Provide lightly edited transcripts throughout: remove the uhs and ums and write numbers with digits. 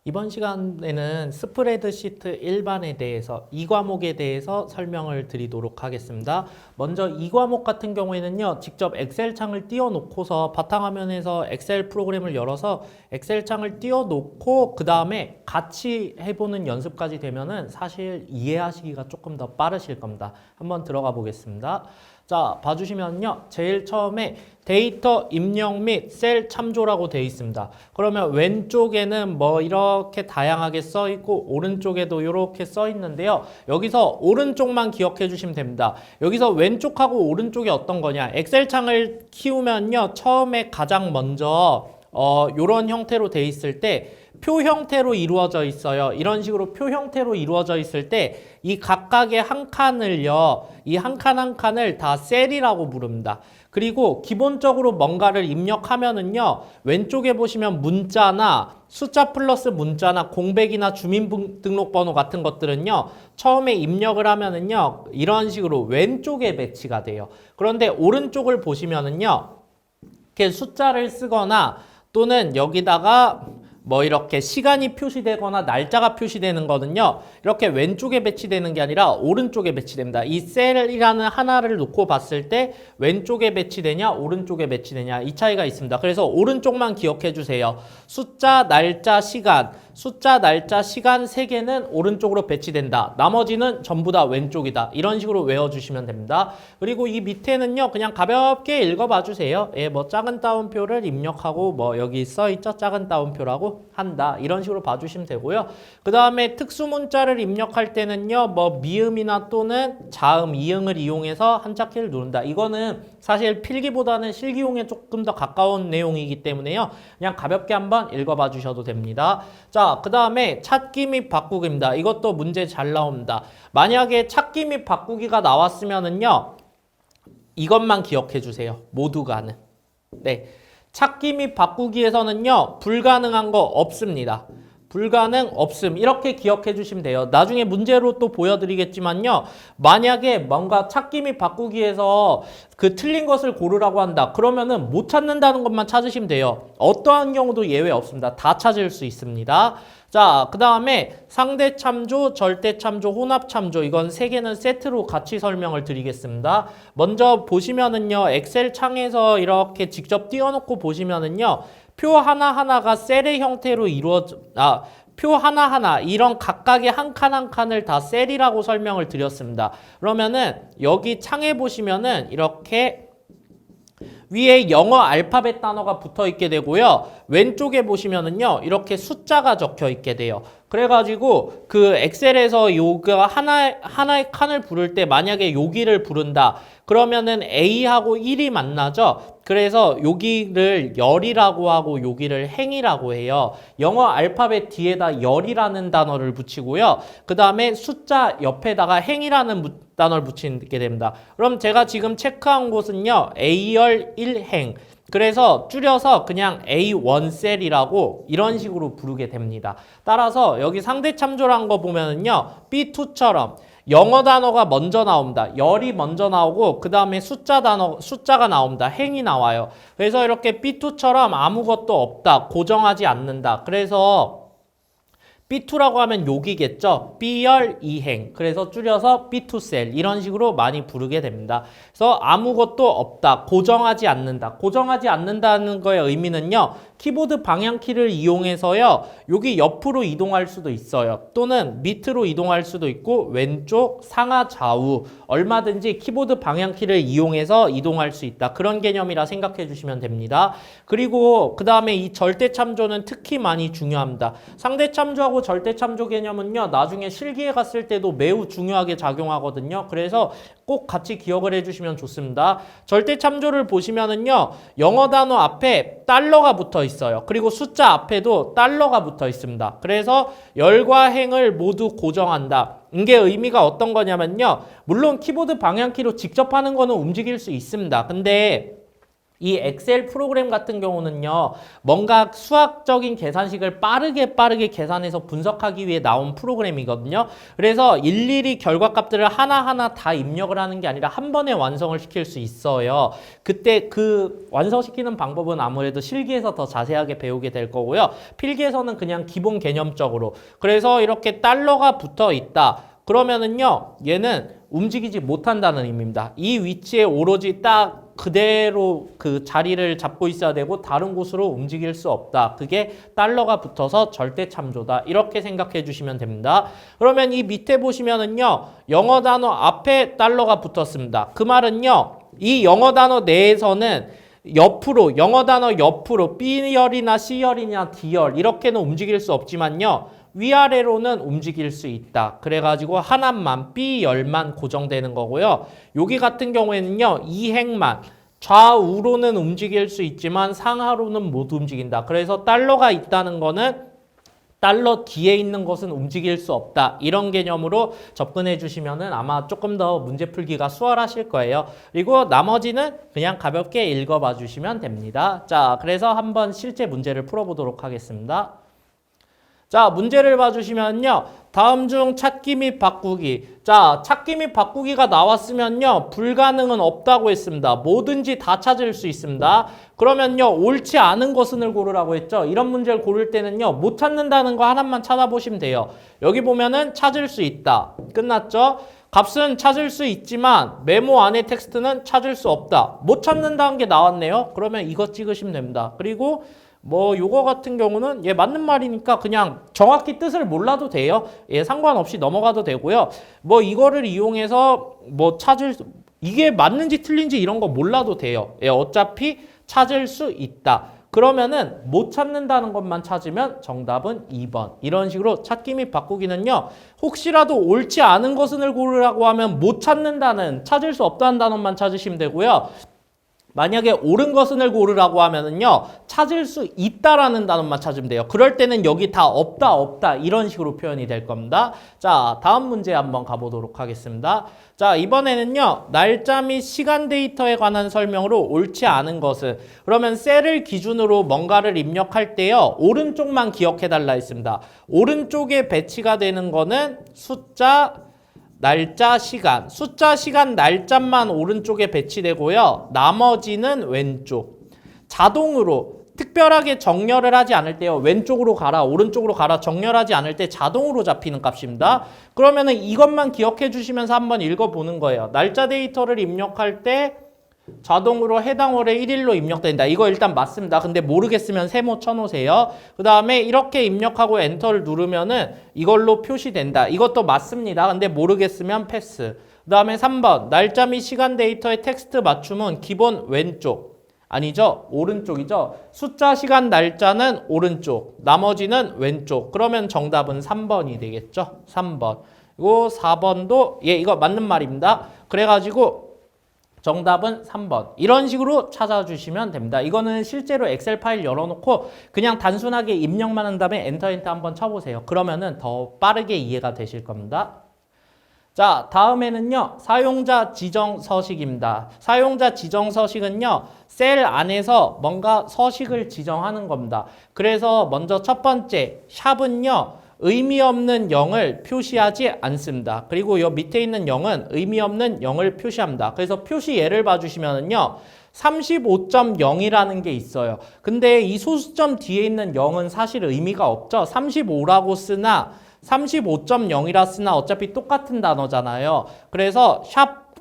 이번 시간에는 스프레드시트 일반에 대해서 이 과목에 대해서 설명을 드리도록 하겠습니다. 먼저 이 과목 같은 경우에는요, 직접 엑셀 창을 띄워놓고서 바탕화면에서 엑셀 프로그램을 열어서 엑셀 창을 띄워놓고 그 다음에 같이 해보는 연습까지 되면은 사실 이해하시기가 조금 더 빠르실 겁니다. 한번 들어가 보겠습니다. 자, 봐주시면요. 제일 처음에 데이터 입력 및 셀 참조라고 되어 있습니다. 그러면 왼쪽에는 뭐 이렇게 다양하게 써 있고 오른쪽에도 이렇게 써 있는데요. 여기서 오른쪽만 기억해 주시면 됩니다. 여기서 왼쪽하고 오른쪽이 어떤 거냐. 엑셀 창을 키우면요. 처음에 가장 먼저 요런 형태로 돼 있을 때 표 형태로 이루어져 있어요. 이런 식으로 표 형태로 이루어져 있을 때 이 각각의 한 칸을요. 이 한 칸 한 칸을 다 셀이라고 부릅니다. 그리고 기본적으로 뭔가를 입력하면은요. 왼쪽에 보시면 문자나 숫자 플러스 문자나 공백이나 주민등록번호 같은 것들은요. 처음에 입력을 하면은요. 이런 식으로 왼쪽에 배치가 돼요. 그런데 오른쪽을 보시면은요. 이렇게 숫자를 쓰거나 또는 여기다가 뭐 이렇게 시간이 표시되거나 날짜가 표시되는 거는요. 이렇게 왼쪽에 배치되는 게 아니라 오른쪽에 배치됩니다. 이 셀이라는 하나를 놓고 봤을 때 왼쪽에 배치되냐 오른쪽에 배치되냐 이 차이가 있습니다. 그래서 오른쪽만 기억해 주세요. 숫자, 날짜, 시간, 숫자, 날짜, 시간 3개는 오른쪽으로 배치된다. 나머지는 전부 다 왼쪽이다. 이런 식으로 외워주시면 됩니다. 그리고 이 밑에는요. 그냥 가볍게 읽어봐 주세요. 예, 뭐 작은 따옴표를 입력하고 뭐 여기 써있죠. 작은 따옴표라고 한다. 이런 식으로 봐주시면 되고요. 그 다음에 특수문자를 입력할 때는요. 뭐 미음이나 또는 자음, 이응을 이용해서 한자키를 누른다. 이거는 사실 필기보다는 실기용에 조금 더 가까운 내용이기 때문에요. 그냥 가볍게 한번 읽어봐 주셔도 됩니다. 자, 그 다음에 찾기 및 바꾸기입니다. 이것도 문제 잘 나옵니다. 만약에 찾기 및 바꾸기가 나왔으면은요. 이것만 기억해 주세요. 모두가는. 네. 찾기 및 바꾸기에서는요. 불가능한 거 없습니다. 불가능 없음 이렇게 기억해 주시면 돼요. 나중에 문제로 또 보여드리겠지만요. 만약에 뭔가 찾기 및 바꾸기에서 그 틀린 것을 고르라고 한다. 그러면은 못 찾는다는 것만 찾으시면 돼요. 어떠한 경우도 예외 없습니다. 다 찾을 수 있습니다. 자, 그 다음에 상대 참조, 절대 참조, 혼합 참조 이건 3개는 세트로 같이 설명을 드리겠습니다. 먼저 보시면은요. 엑셀 창에서 이렇게 직접 띄워놓고 보시면은요. 표 하나하나가 셀의 형태로 표 하나하나 이런 각각의 한 칸 한 칸을 다 셀이라고 설명을 드렸습니다. 그러면은 여기 창에 보시면은 이렇게 위에 영어 알파벳 단어가 붙어 있게 되고요. 왼쪽에 보시면은요. 이렇게 숫자가 적혀 있게 돼요. 그래가지고 그 엑셀에서 요가 하나의 칸을 부를 때 만약에 여기를 부른다. 그러면은 A하고 1이 만나죠. 그래서 여기를 열이라고 하고 여기를 행이라고 해요. 영어 알파벳 뒤에다 열이라는 단어를 붙이고요. 그 다음에 숫자 옆에다가 행이라는 단어를 붙이게 됩니다. 그럼 제가 지금 체크한 곳은요. A열 1행. 그래서 줄여서 그냥 A1셀이라고 이런 식으로 부르게 됩니다. 따라서 여기 상대 참조란 거 보면은요. B2처럼 영어 단어가 먼저 나옵니다. 열이 먼저 나오고 그 다음에 숫자가 나옵니다. 행이 나와요. 그래서 이렇게 B2처럼 아무것도 없다. 고정하지 않는다. 그래서 B2라고 하면 여기겠죠. B열 2행. 그래서 줄여서 B2셀. 이런 식으로 많이 부르게 됩니다. 그래서 아무것도 없다. 고정하지 않는다. 고정하지 않는다는 거의 의미는요. 키보드 방향키를 이용해서요. 여기 옆으로 이동할 수도 있어요. 또는 밑으로 이동할 수도 있고 왼쪽, 상하, 좌우 얼마든지 키보드 방향키를 이용해서 이동할 수 있다. 그런 개념이라 생각해 주시면 됩니다. 그리고 그 다음에 이 절대 참조는 특히 많이 중요합니다. 상대 참조하고 절대 참조 개념은요. 나중에 실기에 갔을 때도 매우 중요하게 작용하거든요. 그래서 꼭 같이 기억을 해주시면 좋습니다. 절대 참조를 보시면은요. 영어 단어 앞에 달러가 붙어 있어요. 그리고 숫자 앞에도 달러가 붙어 있습니다. 그래서 열과 행을 모두 고정한다. 이게 의미가 어떤 거냐면요. 물론 키보드 방향키로 직접 하는 거는 움직일 수 있습니다. 근데 이 엑셀 프로그램 같은 경우는요, 뭔가 수학적인 계산식을 빠르게 계산해서 분석하기 위해 나온 프로그램이거든요. 그래서 일일이 결과값들을 하나하나 다 입력을 하는 게 아니라 한 번에 완성을 시킬 수 있어요. 그때 그 완성시키는 방법은 아무래도 실기에서 더 자세하게 배우게 될 거고요. 필기에서는 그냥 기본 개념적으로. 그래서 이렇게 달러가 붙어 있다. 그러면은요, 얘는 움직이지 못한다는 의미입니다. 이 위치에 오로지 딱 그대로 그 자리를 잡고 있어야 되고 다른 곳으로 움직일 수 없다. 그게 달러가 붙어서 절대 참조다. 이렇게 생각해 주시면 됩니다. 그러면 이 밑에 보시면은요, 영어 단어 앞에 달러가 붙었습니다. 그 말은요, 이 영어 단어 내에서는 옆으로, 영어 단어 옆으로 B열이나 C열이나 D열 이렇게는 움직일 수 없지만요, 위아래로는 움직일 수 있다. 그래가지고 하나만 B열만 고정되는 거고요. 여기 같은 경우에는요, 이 행만 좌우로는 움직일 수 있지만 상하로는 못 움직인다. 그래서 달러가 있다는 거는 달러 뒤에 있는 것은 움직일 수 없다. 이런 개념으로 접근해 주시면은 아마 조금 더 문제 풀기가 수월하실 거예요. 그리고 나머지는 그냥 가볍게 읽어봐 주시면 됩니다. 자, 그래서 한번 실제 문제를 풀어보도록 하겠습니다. 자, 문제를 봐주시면요. 다음 중 찾기 및 바꾸기. 자, 찾기 및 바꾸기가 나왔으면요. 불가능은 없다고 했습니다. 뭐든지 다 찾을 수 있습니다. 그러면요. 옳지 않은 것을 고르라고 했죠. 이런 문제를 고를 때는요. 못 찾는다는 거 하나만 찾아보시면 돼요. 여기 보면은 찾을 수 있다. 끝났죠? 값은 찾을 수 있지만 메모 안에 텍스트는 찾을 수 없다. 못 찾는다는 게 나왔네요. 그러면 이거 찍으시면 됩니다. 그리고 뭐 요거 같은 경우는 예 맞는 말이니까 그냥 정확히 뜻을 몰라도 돼요. 예 상관없이 넘어가도 되고요. 뭐 이거를 이용해서 뭐 이게 맞는지 틀린지 이런 거 몰라도 돼요. 예 어차피 찾을 수 있다. 그러면은 못 찾는다는 것만 찾으면 정답은 2번. 이런 식으로 찾기 및 바꾸기는요. 혹시라도 옳지 않은 것을 고르라고 하면 못 찾는다는 찾을 수 없다는 단어만 찾으시면 되고요. 만약에 옳은 것을 고르라고 하면은요, 찾을 수 있다라는 단어만 찾으면 돼요. 그럴 때는 여기 다 없다 이런 식으로 표현이 될 겁니다. 자, 다음 문제 한번 가보도록 하겠습니다. 자, 이번에는요, 날짜 및 시간 데이터에 관한 설명으로 옳지 않은 것은, 그러면 셀을 기준으로 뭔가를 입력할 때요, 오른쪽만 기억해달라 했습니다. 오른쪽에 배치가 되는 거는 숫자, 날짜, 시간. 숫자, 시간, 날짜만 오른쪽에 배치되고요. 나머지는 왼쪽. 자동으로 특별하게 정렬을 하지 않을 때요. 왼쪽으로 가라, 오른쪽으로 가라 정렬하지 않을 때 자동으로 잡히는 값입니다. 그러면은 이것만 기억해 주시면서 한번 읽어보는 거예요. 날짜 데이터를 입력할 때 자동으로 해당 월의 1일로 입력된다. 이거 일단 맞습니다. 근데 모르겠으면 세모 쳐놓으세요. 그 다음에 이렇게 입력하고 엔터를 누르면은 이걸로 표시된다. 이것도 맞습니다. 근데 모르겠으면 패스. 그 다음에 3번 날짜 및 시간 데이터의 텍스트 맞춤은 기본 왼쪽. 아니죠. 오른쪽이죠. 숫자, 시간, 날짜는 오른쪽. 나머지는 왼쪽. 그러면 정답은 3번이 되겠죠. 3번. 그리고 4번도 예 이거 맞는 말입니다. 그래가지고 정답은 3번. 이런 식으로 찾아주시면 됩니다. 이거는 실제로 엑셀 파일 열어놓고 그냥 단순하게 입력만 한 다음에 엔터 한번 쳐보세요. 그러면은 더 빠르게 이해가 되실 겁니다. 자, 다음에는요. 사용자 지정 서식입니다. 사용자 지정 서식은요. 셀 안에서 뭔가 서식을 지정하는 겁니다. 그래서 먼저 첫 번째 샵은요. 의미 없는 0을 표시하지 않습니다. 그리고 요 밑에 있는 0은 의미 없는 0을 표시합니다. 그래서 표시 예를 봐주시면은요. 35.0이라는 게 있어요. 근데 이 소수점 뒤에 있는 0은 사실 의미가 없죠. 35라고 쓰나 35.0이라 쓰나 어차피 똑같은 단어잖아요. 그래서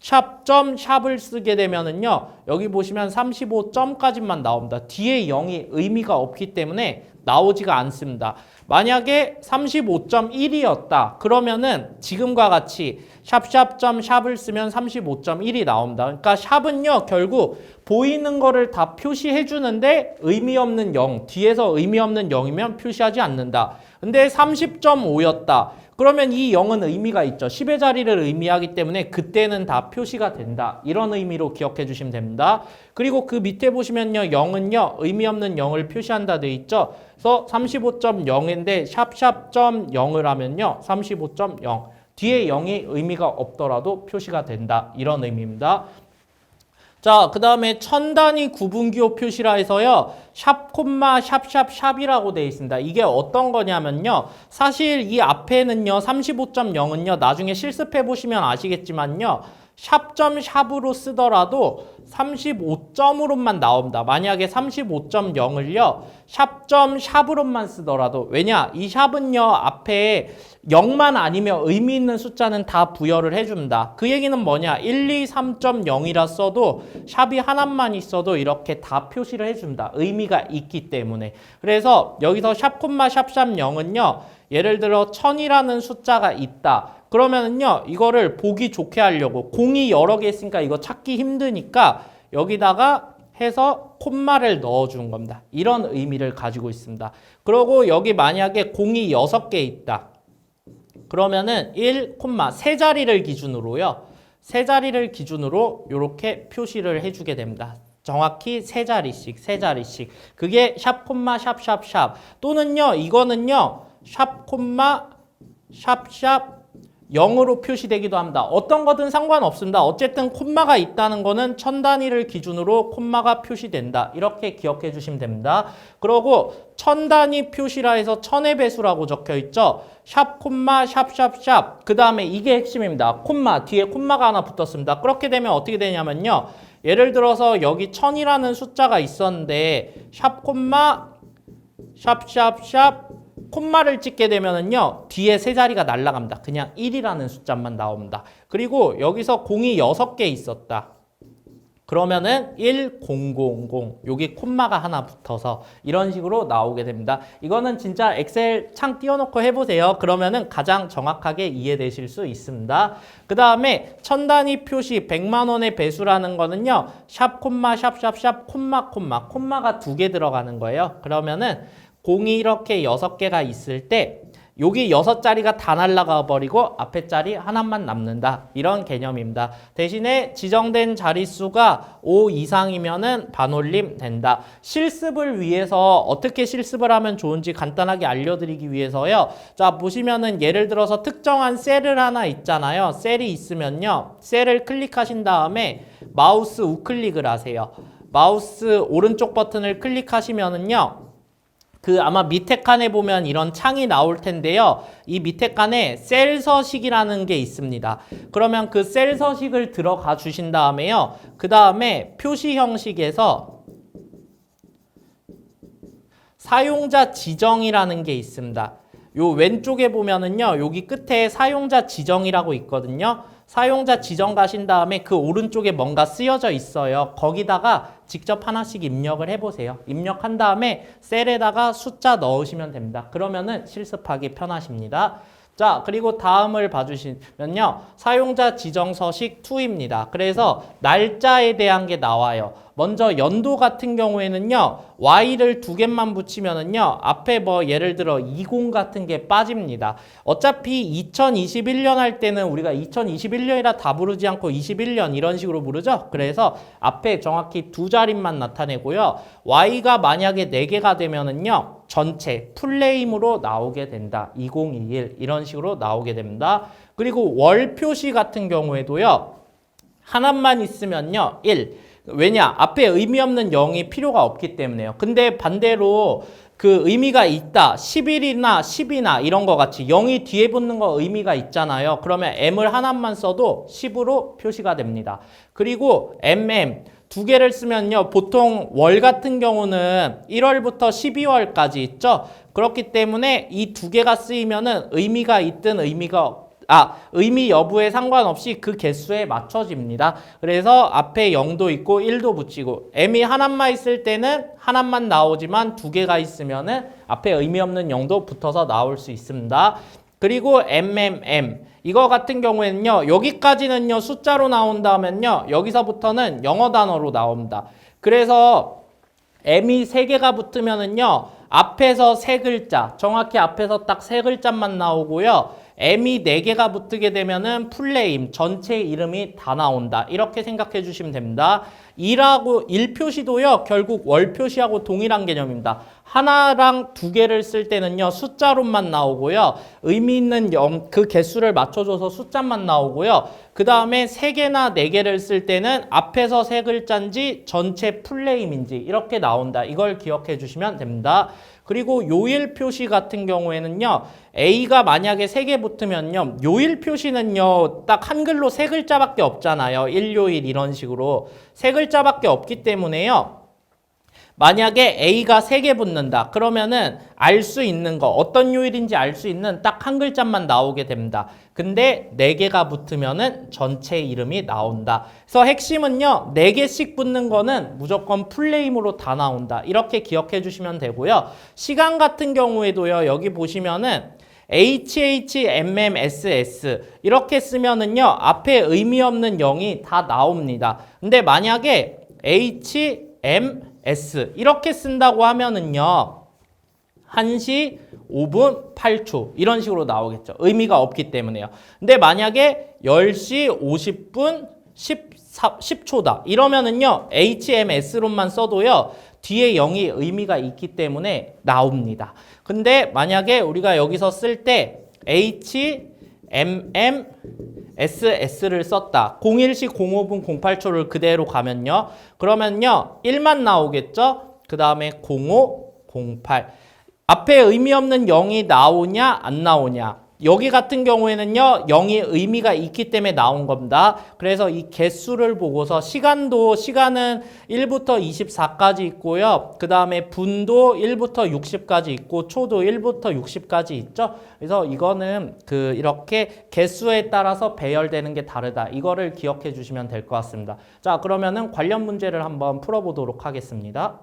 샵을 쓰게 되면은요. 여기 보시면 35점까지만 나옵니다. 뒤에 0이 의미가 없기 때문에 나오지가 않습니다. 만약에 35.1이었다. 그러면은 지금과 같이 샵을 쓰면 35.1이 나옵니다. 그러니까 샵은요. 결국 보이는 거를 다 표시해 주는데 의미 없는 0, 뒤에서 의미 없는 0이면 표시하지 않는다. 근데 30.5였다. 그러면 이 0은 의미가 있죠. 10의 자리를 의미하기 때문에 그때는 다 표시가 된다. 이런 의미로 기억해 주시면 됩니다. 그리고 그 밑에 보시면요. 0은요. 의미 없는 0을 표시한다 돼 있죠. 그래서 35.0인데 샵.0을 하면요. 35.0. 뒤에 0이 의미가 없더라도 표시가 된다. 이런 의미입니다. 자, 그 다음에 천 단위 구분기호 표시라 해서요. 샵, 콤마, 샵이라고 되어 있습니다. 이게 어떤 거냐면요. 사실 이 앞에는요. 35.0은요. 나중에 실습해 보시면 아시겠지만요. 샵으로 쓰더라도 35점으로만 나옵니다. 만약에 35.0을요. 샵으로만 쓰더라도 왜냐? 이 샵은요. 앞에 0만 아니면 의미 있는 숫자는 다 부여를 해줍니다. 그 얘기는 뭐냐? 1, 2, 3.0이라 써도 샵이 하나만 있어도 이렇게 다 표시를 해줍니다. 의미가 있기 때문에. 그래서 여기서 샵, 콤마, 샵 0은요. 예를 들어 1000이라는 숫자가 있다. 그러면은요. 이거를 보기 좋게 하려고 공이 여러 개 있으니까 이거 찾기 힘드니까 여기다가 해서 콤마를 넣어준 겁니다. 이런 의미를 가지고 있습니다. 그리고 여기 만약에 공이 6개 있다. 그러면은 1, 세 자리를 기준으로요. 세 자리를 기준으로 이렇게 표시를 해주게 됩니다. 정확히 세 자리씩. 그게 샵, 콤마, 샵. 또는요, 이거는요, 샵, 콤마, 샵 0으로 표시되기도 합니다. 어떤 거든 상관없습니다. 어쨌든 콤마가 있다는 거는 천 단위를 기준으로 콤마가 표시된다. 이렇게 기억해 주시면 됩니다. 그리고 천 단위 표시라 해서 천의 배수라고 적혀 있죠. 샵, 콤마, 샵. 그 다음에 이게 핵심입니다. 콤마, 뒤에 콤마가 하나 붙었습니다. 그렇게 되면 어떻게 되냐면요. 예를 들어서 여기 천이라는 숫자가 있었는데 샵, 콤마, 샵 콤마를 찍게 되면은요 뒤에 세 자리가 날아갑니다. 그냥 1이라는 숫자만 나옵니다. 그리고 여기서 공이 6개 있었다. 그러면은 1000 여기 콤마가 하나 붙어서 이런 식으로 나오게 됩니다. 이거는 진짜 엑셀 창 띄워놓고 해보세요. 그러면은 가장 정확하게 이해되실 수 있습니다. 그 다음에 천 단위 표시 100만 원의 배수라는 거는요 샵, 콤마, 샵, 콤마가 2개 들어가는 거예요. 그러면은 공이 이렇게 6개가 있을 때 여기 6자리가 다 날아가 버리고 앞에 자리 하나만 남는다. 이런 개념입니다. 대신에 지정된 자릿수가 5 이상이면은 반올림 된다. 실습을 위해서 어떻게 실습을 하면 좋은지 간단하게 알려드리기 위해서요. 자, 보시면은 예를 들어서 특정한 셀을 하나 있잖아요. 셀이 있으면요. 셀을 클릭하신 다음에 마우스 우클릭을 하세요. 마우스 오른쪽 버튼을 클릭하시면은요. 아마 밑에 칸에 보면 이런 창이 나올 텐데요. 이 밑에 칸에 셀 서식이라는 게 있습니다. 그러면 그 셀 서식을 들어가 주신 다음에요. 그 다음에 표시 형식에서 사용자 지정이라는 게 있습니다. 요 왼쪽에 보면은요. 여기 끝에 사용자 지정이라고 있거든요. 사용자 지정 가신 다음에 그 오른쪽에 뭔가 쓰여져 있어요. 거기다가 직접 하나씩 입력을 해보세요. 입력한 다음에 셀에다가 숫자 넣으시면 됩니다. 그러면은 실습하기 편하십니다. 자, 그리고 다음을 봐주시면요. 사용자 지정 서식 2입니다. 그래서 날짜에 대한 게 나와요. 먼저 연도 같은 경우에는요. Y를 2개만 붙이면은요. 앞에 뭐 예를 들어 20 같은 게 빠집니다. 어차피 2021년 할 때는 우리가 2021년이라 다 부르지 않고 21년 이런 식으로 부르죠. 그래서 앞에 정확히 2자리만 나타내고요. Y가 만약에 4개가 되면은요. 전체 풀네임으로 나오게 된다. 2021 이런 식으로 나오게 됩니다. 그리고 월 표시 같은 경우에도요. 하나만 있으면요. 1. 왜냐? 앞에 의미 없는 0이 필요가 없기 때문에요. 근데 반대로 그 의미가 있다. 11이나 10이나 이런 거 같이 0이 뒤에 붙는 거 의미가 있잖아요. 그러면 M을 하나만 써도 10으로 표시가 됩니다. 그리고 MM 2개를 쓰면요. 보통 월 같은 경우는 1월부터 12월까지 있죠. 그렇기 때문에 이 2개가 쓰이면은 의미가 있든 의미 여부에 상관없이 그 개수에 맞춰집니다. 그래서 앞에 0도 있고 1도 붙이고 M이 하나만 있을 때는 하나만 나오지만 2개가 있으면은 앞에 의미 없는 0도 붙어서 나올 수 있습니다. 그리고 MMM 이거 같은 경우에는요. 여기까지는요. 숫자로 나온다면요. 여기서부터는 영어 단어로 나옵니다. 그래서 M이 3개가 붙으면은요. 앞에서 3글자 정확히 앞에서 딱 3글자만 나오고요. M이 4개가 붙게 되면은 풀네임 전체 이름이 다 나온다. 이렇게 생각해 주시면 됩니다. 1 표시도요. 결국 월 표시하고 동일한 개념입니다. 하나랑 두 개를 쓸 때는요, 숫자로만 나오고요. 의미 있는 그 개수를 맞춰줘서 숫자만 나오고요. 그 다음에 세 개나 네 개를 쓸 때는 앞에서 세 글자인지 전체 풀네임인지 이렇게 나온다. 이걸 기억해 주시면 됩니다. 그리고 요일 표시 같은 경우에는요, A가 만약에 세 개 붙으면요, 요일 표시는요, 딱 한글로 세 글자밖에 없잖아요. 일요일 이런 식으로. 세 글자밖에 없기 때문에요. 만약에 A가 3개 붙는다. 그러면은 알 수 있는 거, 어떤 요일인지 알 수 있는 딱 한 글자만 나오게 됩니다. 근데 4개가 붙으면은 전체 이름이 나온다. 그래서 핵심은요, 4개씩 붙는 거는 무조건 풀네임으로 다 나온다. 이렇게 기억해 주시면 되고요. 시간 같은 경우에도요, 여기 보시면은 HHMMSS 이렇게 쓰면은요, 앞에 의미 없는 0이 다 나옵니다. 근데 만약에 HMS 이렇게 쓴다고 하면은요, 1시 5분 8초 이런 식으로 나오겠죠. 의미가 없기 때문에요. 근데 만약에 10시 50분 10초다 이러면은요, HMS로만 써도요, 뒤에 0이 의미가 있기 때문에 나옵니다. 근데 만약에 우리가 여기서 쓸 때 HMMSS를 썼다. 01시 05분 08초를 그대로 가면요, 그러면요 1만 나오겠죠. 그 다음에 05, 08 앞에 의미 없는 0이 나오냐 안 나오냐. 여기 같은 경우에는요, 0이 의미가 있기 때문에 나온 겁니다. 그래서 이 개수를 보고서 시간은 1부터 24까지 있고요. 그 다음에 분도 1부터 60까지 있고 초도 1부터 60까지 있죠. 그래서 이거는 이렇게 개수에 따라서 배열되는 게 다르다. 이거를 기억해 주시면 될 것 같습니다. 자, 그러면은 관련 문제를 한번 풀어보도록 하겠습니다.